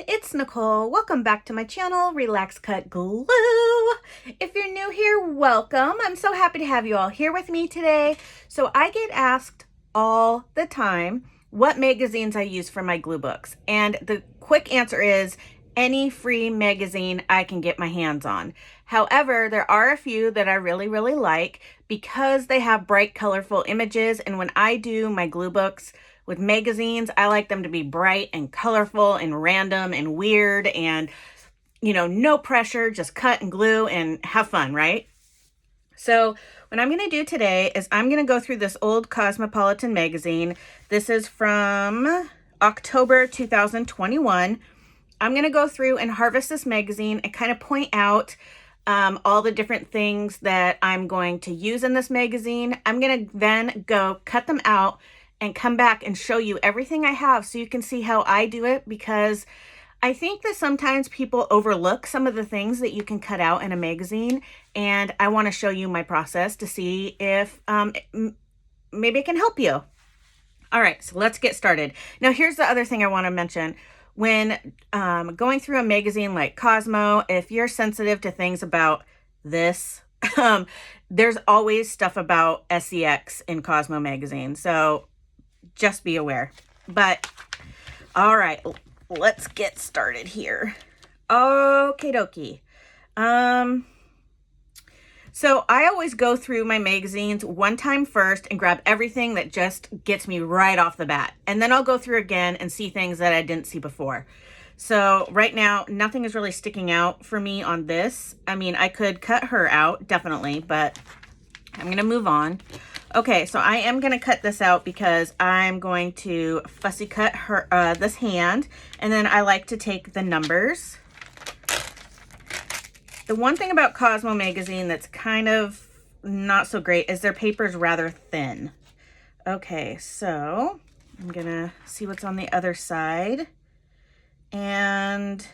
it's Nicole. Welcome back to my channel, Relax Cut Glue. If you're new here, welcome. I'm so happy to have you all here with me today. So I get asked all the time what magazines I use for my glue books. And the quick answer is any free magazine I can get my hands on. However, there are a few that I really like because they have bright, colorful images. And when I do my glue books with magazines, I like them to be bright and colorful and random and weird and, you know, no pressure, just cut and glue and have fun, right? So what I'm going to do today is I'm going to go through this old Cosmopolitan magazine. This is from October 2021. I'm going to go through and harvest this magazine and kind of point out all the different things that I'm going to use in this magazine. I'm going to then go cut them out and come back and show you everything I have so you can see how I do it, because I think that sometimes people overlook some of the things that you can cut out in a magazine, and I want to show you my process to see if maybe it can help you. All right, so let's get started. Now, here's the other thing I want to mention. When going through a magazine like Cosmo, if you're sensitive to things about this, there's always stuff about SEX in Cosmo magazine. So just be aware. But all right, let's get started here. Okie dokie. So I always go through my magazines one time first and grab everything that just gets me right off the bat. And then I'll go through again and see things that I didn't see before. So right now, nothing is really sticking out for me on this. I mean, I could cut her out, definitely, but I'm going to move on. Okay, so I am going to cut this out because I'm going to fussy cut her this hand, and then I like to take the numbers. The one thing about Cosmo magazine that's kind of not so great is their paper is rather thin. Okay, so I'm going to see what's on the other side. And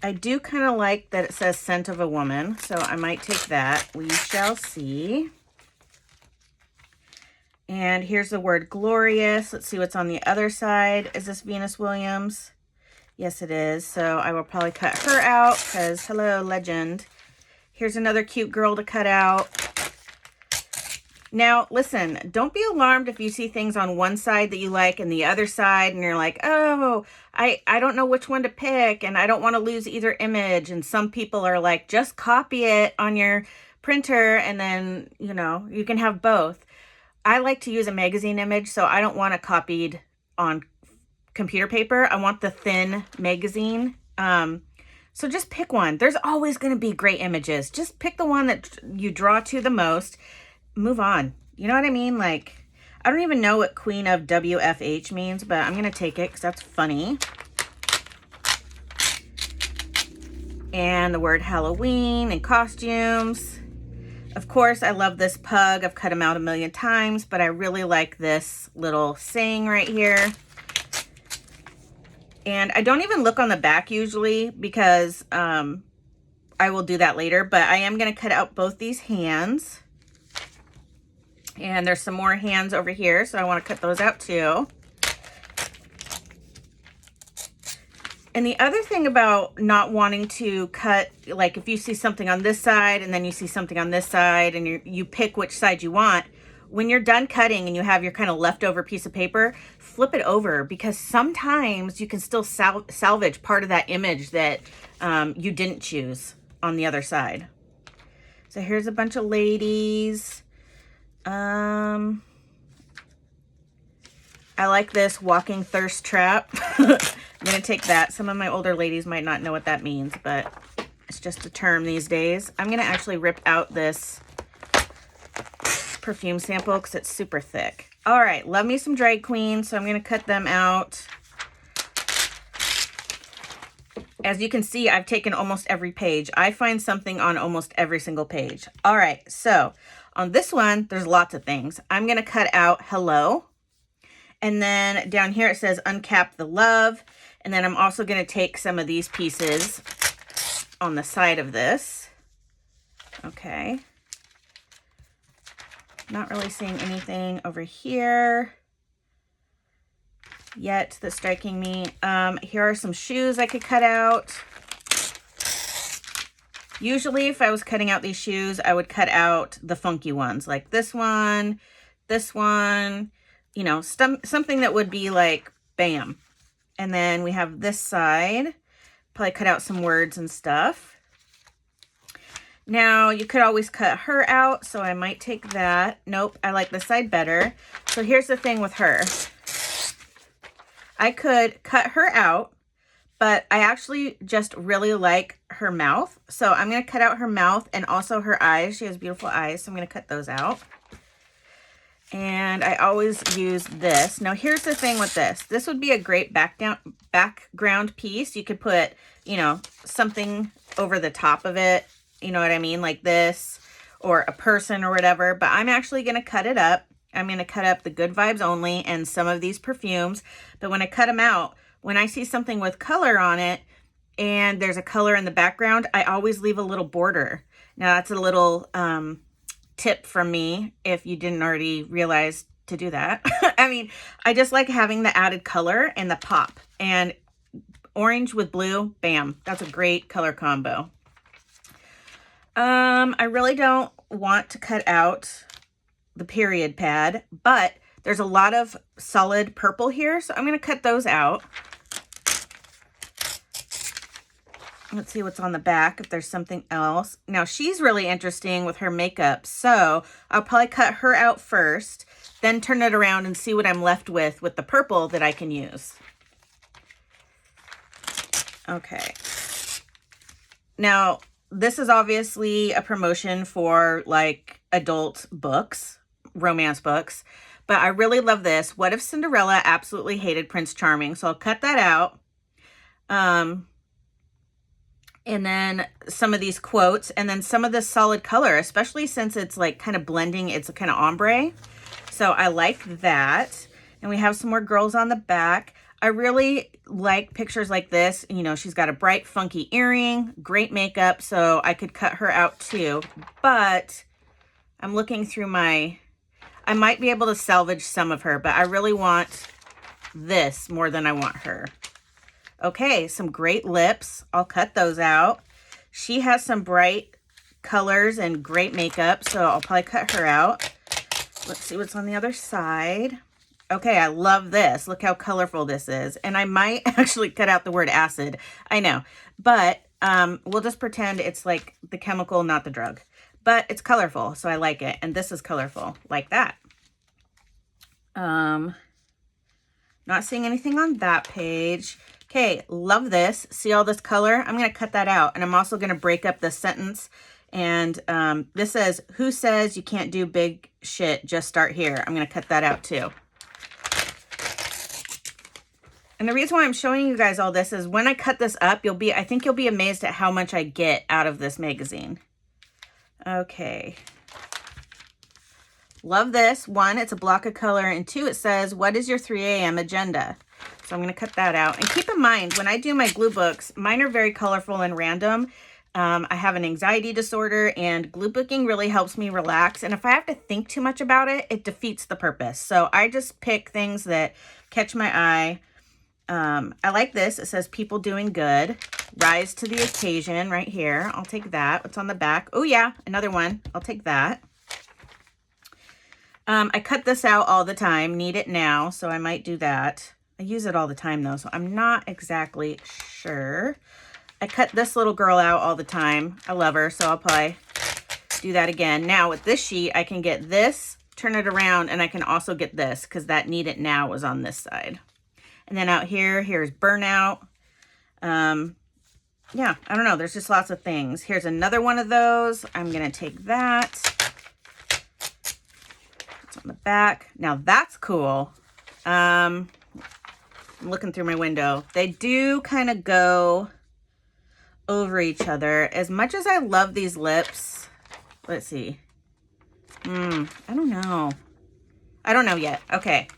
I do kind of like that it says Scent of a Woman, so I might take that. We shall see. And here's the word glorious. Let's see what's on the other side. Is this Venus Williams? Yes, it is. So I will probably cut her out because, hello, legend. Here's another cute girl to cut out. Now, listen, don't be alarmed if you see things on one side that you like and the other side, and you're like, oh, I don't know which one to pick, and I don't want to lose either image. And some people are like, just copy it on your printer, and then, you know, you can have both. I like to use a magazine image, so I don't want it copied on computer paper. I want the thin magazine. So just pick one. There's always going to be great images. Just pick the one that you draw to the most. Move on. You know what I mean? Like, I don't even know what Queen of WFH means, but I'm going to take it because that's funny. And the word Halloween and costumes. Of course, I love this pug. I've cut him out a million times, but I really like this little saying right here. And I don't even look on the back usually because I will do that later, but I am going to cut out both these hands. And there's some more hands over here, so I want to cut those out too. And the other thing about not wanting to cut, like if you see something on this side and then you see something on this side and you pick which side you want, when you're done cutting and you have your kind of leftover piece of paper, flip it over, because sometimes you can still salvage part of that image that you didn't choose on the other side. So here's a bunch of ladies. I like this walking thirst trap. I'm going to take that. Some of my older ladies might not know what that means, but it's just a term these days. I'm going to actually rip out this perfume sample because it's super thick. All right, love me some drag queens, so I'm going to cut them out. As you can see, I've taken almost every page. I find something on almost every single page. All right, so on this one, there's lots of things. I'm going to cut out hello. And then down here it says uncap the love. And then I'm also going to take some of these pieces on the side of this. Okay. Not really seeing anything over here. yet that's striking me. Here are some shoes I could cut out. Usually if I was cutting out these shoes, I would cut out the funky ones, like this one, you know, something that would be like, bam. And then we have this side, probably cut out some words and stuff. Now you could always cut her out, so I might take that. Nope, I like this side better. So here's the thing with her. I could cut her out, but I actually just really like her mouth. So I'm going to cut out her mouth and also her eyes. She has beautiful eyes, so I'm going to cut those out. And I always use this. Now here's the thing with this. This would be a great background piece. You could put, you know, something over the top of it. You know what I mean? Like this, or a person or whatever. But I'm actually going to cut it up. I'm going to cut up the Good Vibes Only and some of these perfumes. But when I cut them out, when I see something with color on it and there's a color in the background, I always leave a little border. Now that's a little tip from me if you didn't already realize to do that. I mean, I just like having the added color and the pop. And orange with blue, bam, that's a great color combo. I really don't want to cut out the period pad, but there's a lot of solid purple here, so I'm going to cut those out. Let's see what's on the back, if there's something else. Now, she's really interesting with her makeup, so I'll probably cut her out first, then turn it around and see what I'm left with the purple that I can use. Okay. Now, this is obviously a promotion for, like, adult books, romance books, but I really love this. What if Cinderella absolutely hated Prince Charming? So I'll cut that out. And then some of these quotes, and then some of this solid color, especially since it's like kind of blending, it's a kind of ombre. So I like that. And we have some more girls on the back. I really like pictures like this. You know, she's got a bright, funky earring, great makeup, so I could cut her out too. But I'm looking through I might be able to salvage some of her, but I really want this more than I want her. Okay, some great lips. I'll cut those out. She has some bright colors and great makeup, so I'll probably cut her out. Let's see what's on the other side. Okay, I love this. Look how colorful this is. And I might actually cut out the word acid. I know. But we'll just pretend it's like the chemical, not the drug. But it's colorful, so I like it. And this is colorful, like that. Not seeing anything on that page. Okay, love this. See all this color? I'm going to cut that out. And I'm also going to break up this sentence. And this says, who says you can't do big shit? Just start here. I'm going to cut that out too. And the reason why I'm showing you guys all this is when I cut this up, I think you'll be amazed at how much I get out of this magazine. Okay. Love this. 1, it's a block of color. And 2, it says, what is your 3 a.m. agenda? So I'm going to cut that out. And keep in mind, when I do my glue books, mine are very colorful and random. I have an anxiety disorder, and glue booking really helps me relax. And if I have to think too much about it, it defeats the purpose. So I just pick things that catch my eye. I like this. It says people doing good. Rise to the occasion right here. I'll take that. What's on the back? Oh yeah, another one. I'll take that. I cut this out all the time. Need it now, so I might do that. I use it all the time though, so I'm not exactly sure. I cut this little girl out all the time. I love her, so I'll probably do that again. Now with this sheet, I can get this, turn it around, and I can also get this because that need it now was on this side. And then out here, here's burnout. Yeah, I don't know. There's just lots of things. Here's another one of those. I'm going to take that. It's on the back. Now that's cool. I'm looking through my window. They do kind of go over each other. As much as I love these lips, let's see. I don't know. I don't know yet. Okay.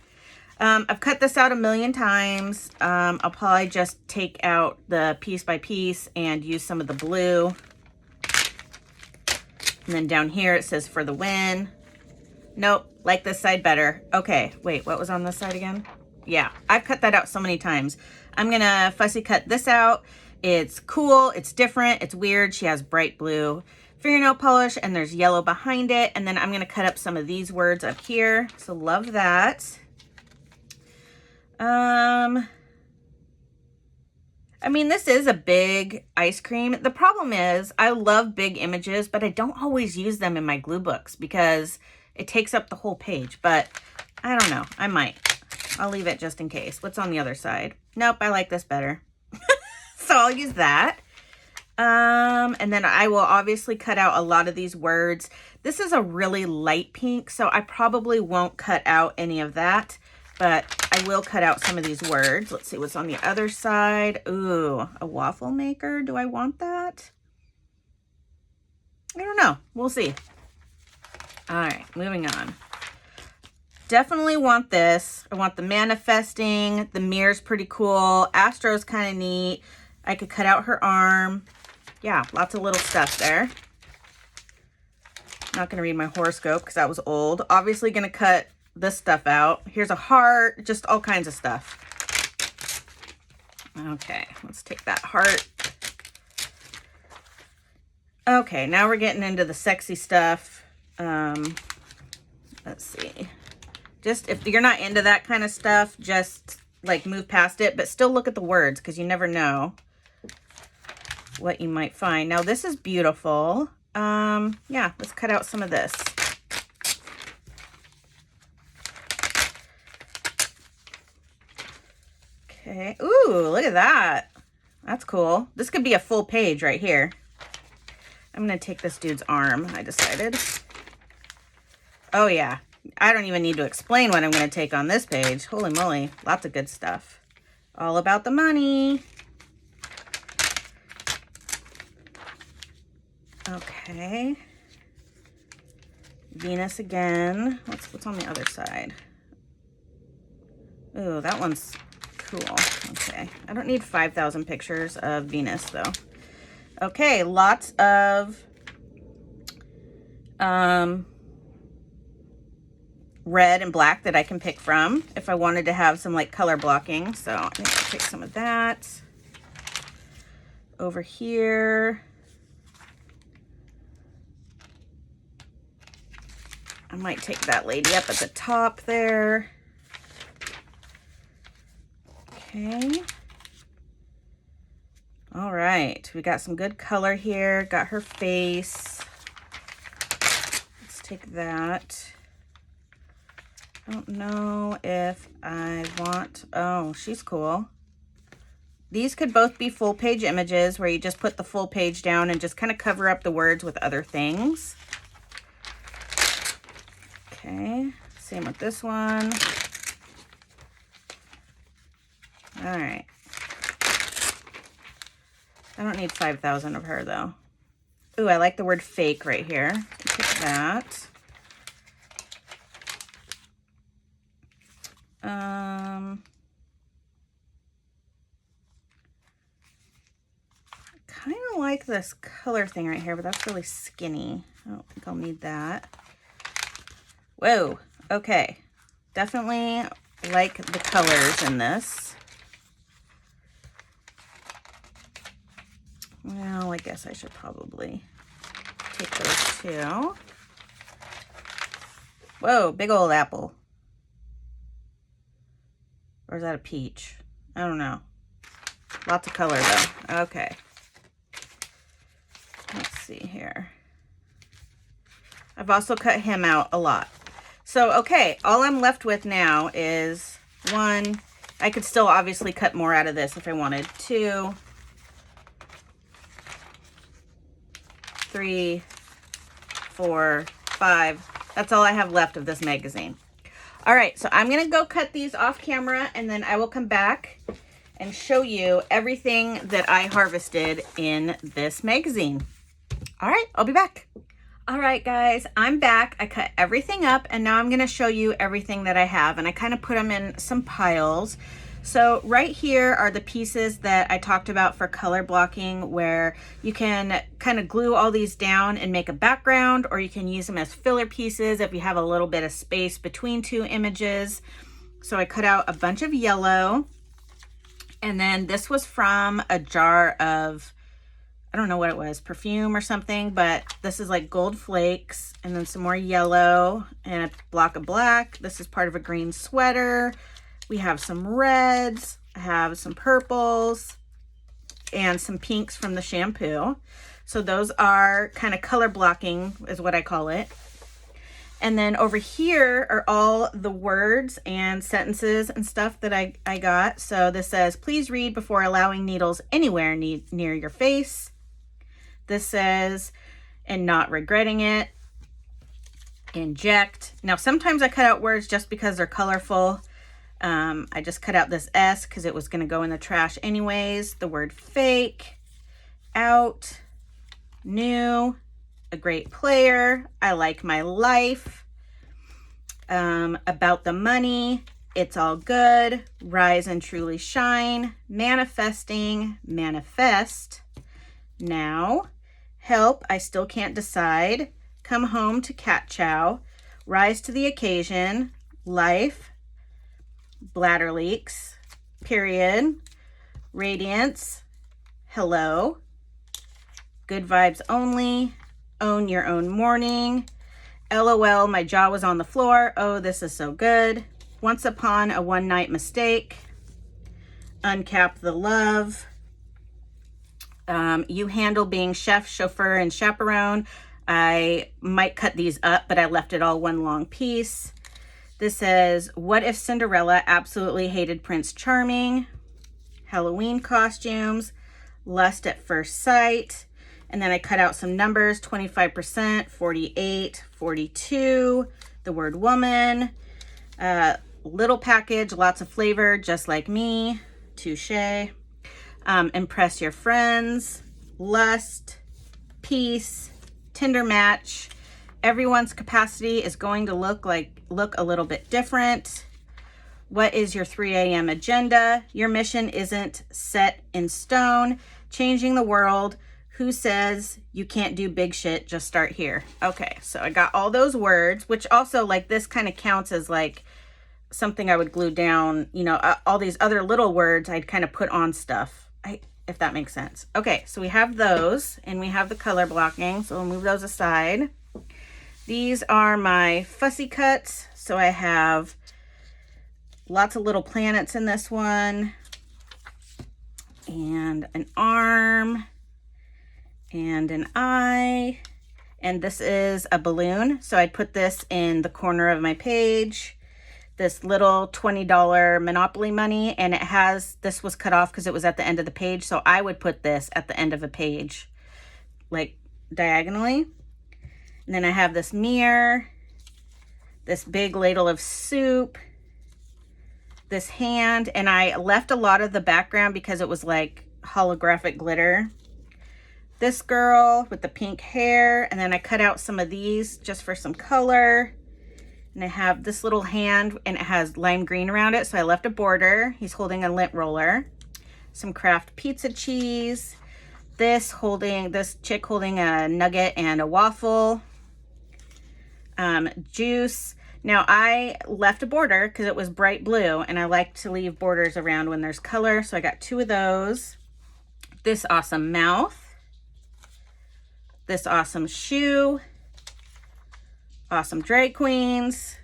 I've cut this out a million times. I'll probably just take out the piece by piece and use some of the blue. And then down here it says for the win. Nope, like this side better. Okay, wait, what was on this side again? Yeah, I've cut that out so many times. I'm gonna fussy cut this out. It's cool, it's different, it's weird. She has bright blue fingernail polish and there's yellow behind it. And then I'm gonna cut up some of these words up here. So love that. I mean, this is a big ice cream. The problem is I love big images, but I don't always use them in my glue books because it takes up the whole page. But I don't know, I might. I'll leave it just in case. What's on the other side? Nope, I like this better. So I'll use that. And then I will obviously cut out a lot of these words. This is a really light pink, so I probably won't cut out any of that, but I will cut out some of these words. Let's see what's on the other side. Ooh, a waffle maker. Do I want that? I don't know. We'll see. All right, moving on. Definitely want this. I want the manifesting. The mirror's pretty cool. Astro's kind of neat. I could cut out her arm. Yeah, lots of little stuff there. Not going to read my horoscope because that was old. Obviously going to cut this stuff out. Here's a heart, just all kinds of stuff. Okay, let's take that heart. Okay, now we're getting into the sexy stuff. Let's see. Just if you're not into that kind of stuff, just like move past it, but still look at the words because you never know what you might find. Now this is beautiful. Yeah, let's cut out some of this. Okay. Ooh, look at that. That's cool. This could be a full page right here. I'm going to take this dude's arm, I decided. Oh, yeah. I don't even need to explain what I'm going to take on this page. Holy moly. Lots of good stuff. All about the money. Okay. Venus again. What's on the other side? Ooh, that one's cool. Okay. I don't need 5,000 pictures of Venus, though. Okay, lots of red and black that I can pick from if I wanted to have some like color blocking. So I think I'll take some of that. Over here, I might take that lady up at the top there. Okay. All right, we got some good color here. Got her face. Let's take that. I don't know if I want, oh, she's cool. These could both be full page images where you just put the full page down and just kind of cover up the words with other things. Okay, same with this one. All right. I don't need 5,000 of her though. Ooh, I like the word fake right here. Pick that. Kind of like this color thing right here, but that's really skinny. I don't think I'll need that. Whoa, okay. Definitely like the colors in this. Well, I guess I should probably take those two. Whoa, big old apple. Or is that a peach? I don't know. Lots of color though. Okay. Let's see here. I've also cut him out a lot. So, okay, all I'm left with now is one. I could still obviously cut more out of this if I wanted. 2, 3, 4, 5. That's all I have left of this magazine. All right, so I'm gonna go cut these off camera and then I will come back and show you everything that I harvested in this magazine. All right, I'll be back. All right, guys, I'm back. I cut everything up and now I'm gonna show you everything that I have, and I kind of put them in some piles. So right here are the pieces that I talked about for color blocking, where you can kind of glue all these down and make a background, or you can use them as filler pieces if you have a little bit of space between two images. So I cut out a bunch of yellow. And then this was from a jar of, I don't know what it was, perfume or something, but this is like gold flakes, and then some more yellow and a block of black. This is part of a green sweater. We have some reds, I have some purples, and some pinks from the shampoo. So those are kind of color blocking is what I call it. And then over here are all the words and sentences and stuff that I got. So this says, please read before allowing needles anywhere near your face. This says, and not regretting it. Inject. Now, sometimes I cut out words just because they're colorful. I just cut out this S because it was going to go in the trash anyways. The word fake. Out. New. A great player. I like my life. About the money. It's all good. Rise and truly shine. Manifesting. Manifest. Now. Help. I still can't decide. Come home to cat chow. Rise to the occasion. Life. Bladder leaks. Period. Radiance. Hello. Good vibes only. Own your own morning. LOL, my jaw was on the floor. Oh, this is so good. Once upon a one-night mistake. Uncap the love. You handle being chef, chauffeur, and chaperone. I might cut these up, but I left it all one long piece. This says, what if Cinderella absolutely hated Prince Charming? Halloween costumes. Lust at first sight. And then I cut out some numbers, 25%, 48, 42, the word woman, little package, lots of flavor, just like me, touche, impress your friends, lust, peace, Tinder match. Everyone's capacity is going to look a little bit different. What is your 3 a.m. agenda? Your mission isn't set in stone. Changing the world. Who says you can't do big shit? Just start here. Okay, so I got all those words, which also like this kind of counts as like something I would glue down, you know, all these other little words I'd kind of put on stuff, if that makes sense. Okay, so we have those and we have the color blocking, so we'll move those aside. These are my fussy cuts. So I have lots of little planets in this one and an arm and an eye, and this is a balloon. So I'd put this in the corner of my page, this little $20 Monopoly money, and it has, this was cut off because it was at the end of the page. So I would put this at the end of a page, like diagonally. And then I have this mirror, this big ladle of soup, this hand, and I left a lot of the background because it was like holographic glitter. This girl with the pink hair, and then I cut out some of these just for some color. And I have this little hand and it has lime green around it, so I left a border. He's holding a lint roller. Some Kraft pizza cheese. This chick holding a nugget and a waffle. Juice. Now I left a border because it was bright blue and I like to leave borders around when there's color, so I got 2 of those. This awesome mouth. This awesome shoe, awesome drag queens,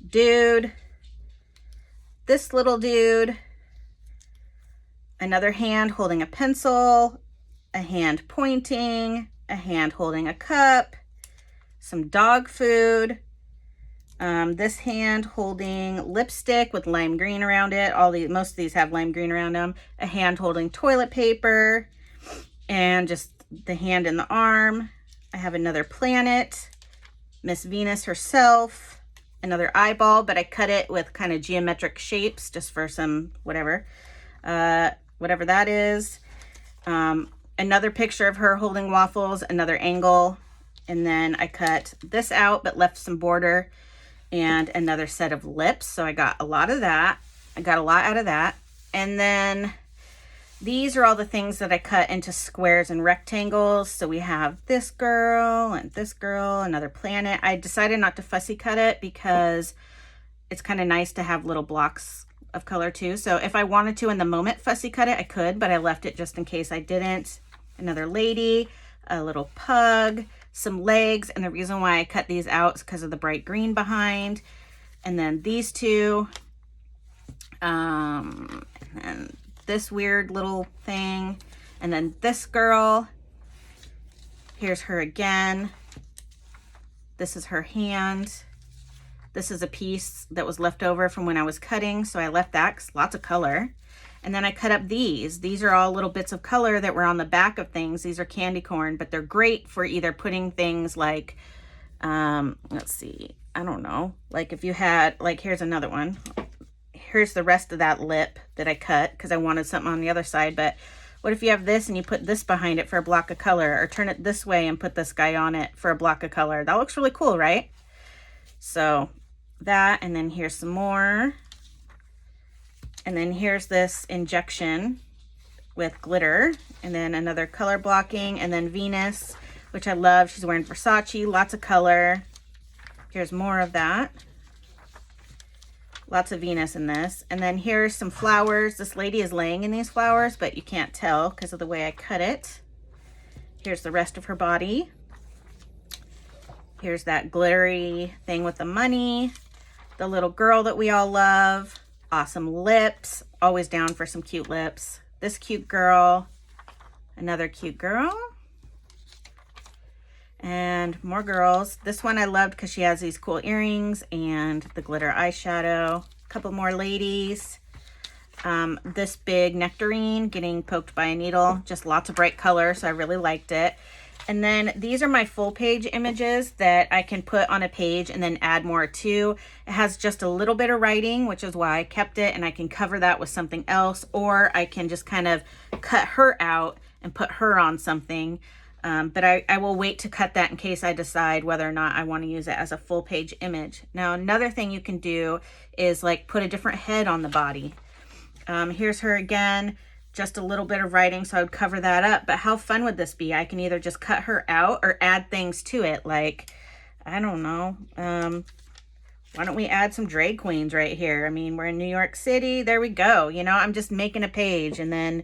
dude, this little dude, another hand holding a pencil, a hand pointing, a hand holding a cup, some dog food, this hand holding lipstick with lime green around it. Most of these have lime green around them. A hand holding toilet paper, and just the hand and the arm. I have another planet, Miss Venus herself, another eyeball, but I cut it with kind of geometric shapes just for some whatever that is. Another picture of her holding waffles, another angle, and then I cut this out but left some border, and another set of lips. So I got a lot of that. I got a lot out of that. And then these are all the things that I cut into squares and rectangles. So we have this girl and this girl, another planet. I decided not to fussy cut it because it's kind of nice to have little blocks of color too. So if I wanted to in the moment fussy cut it, I could, but I left it just in case I didn't. Another lady, a little pug, some legs, and the reason why I cut these out is because of the bright green behind. And then these two, and then this weird little thing, and then this girl. Here's her again. This is her hand. This is a piece that was left over from when I was cutting, so I left that 'cause lots of color. And then I cut up these. These are all little bits of color that were on the back of things. These are candy corn, but they're great for either putting things like, let's see, I don't know. Like if you had, like here's another one. Here's the rest of that lip that I cut because I wanted something on the other side. But what if you have this and you put this behind it for a block of color, or turn it this way and put this guy on it for a block of color? That looks really cool, right? So that, and then here's some more. And then here's this injection with glitter, and then another color blocking, and then Venus, which I love. She's wearing Versace, lots of color. Here's more of that. Lots of Venus in this. And then here's some flowers. This lady is laying in these flowers, but you can't tell because of the way I cut it. Here's the rest of her body. Here's that glittery thing with the money. The little girl that we all love. Awesome lips. Always down for some cute lips. This cute girl. Another cute girl. And more girls. This one I loved because she has these cool earrings and the glitter eyeshadow. A couple more ladies. This big nectarine getting poked by a needle. Just lots of bright color, so I really liked it. And then these are my full page images that I can put on a page and then add more to. It has just a little bit of writing, which is why I kept it, and I can cover that with something else, or I can just kind of cut her out and put her on something. But I will wait to cut that in case I decide whether or not I want to use it as a full page image. Now, another thing you can do is like put a different head on the body. Here's her again. Just a little bit of writing, so I would cover that up. But how fun would this be? I can either just cut her out or add things to it. Like, I don't know. Why don't we add some drag queens right here? I mean, we're in New York City. There we go. You know, I'm just making a page. And then,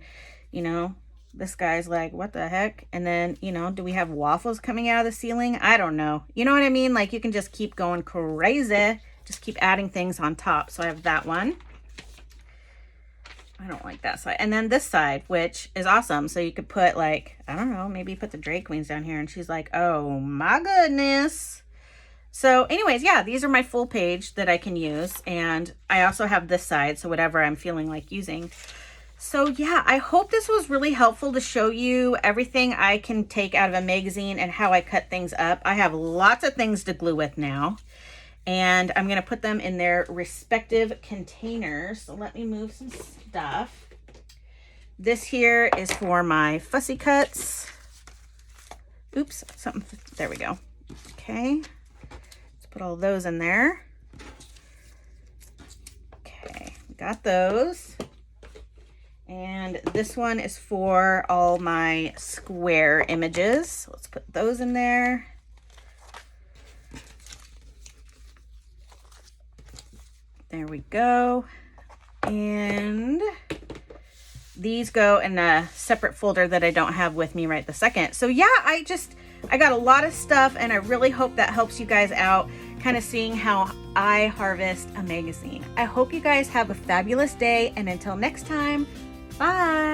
you know, this guy's like, what the heck? And then, you know, do we have waffles coming out of the ceiling? I don't know. You know what I mean? Like, you can just keep going crazy. Just keep adding things on top. So I have that one. I don't like that side. And then this side, which is awesome. So you could put like, I don't know, maybe put the drag queens down here. And she's like, oh my goodness. So anyways, yeah, these are my full page that I can use. And I also have this side, so whatever I'm feeling like using. So yeah, I hope this was really helpful to show you everything I can take out of a magazine and how I cut things up. I have lots of things to glue with now. And I'm going to put them in their respective containers. So let me move some stuff. This here is for my fussy cuts. Oops, something, there we go. Okay, let's put all those in there. Okay, got those. And this one is for all my square images. Let's put those in there. There we go. And these go in a separate folder that I don't have with me right this second. So yeah, I got a lot of stuff, and I really hope that helps you guys out, kind of seeing how I harvest a magazine. I hope you guys have a fabulous day, and until next time, bye.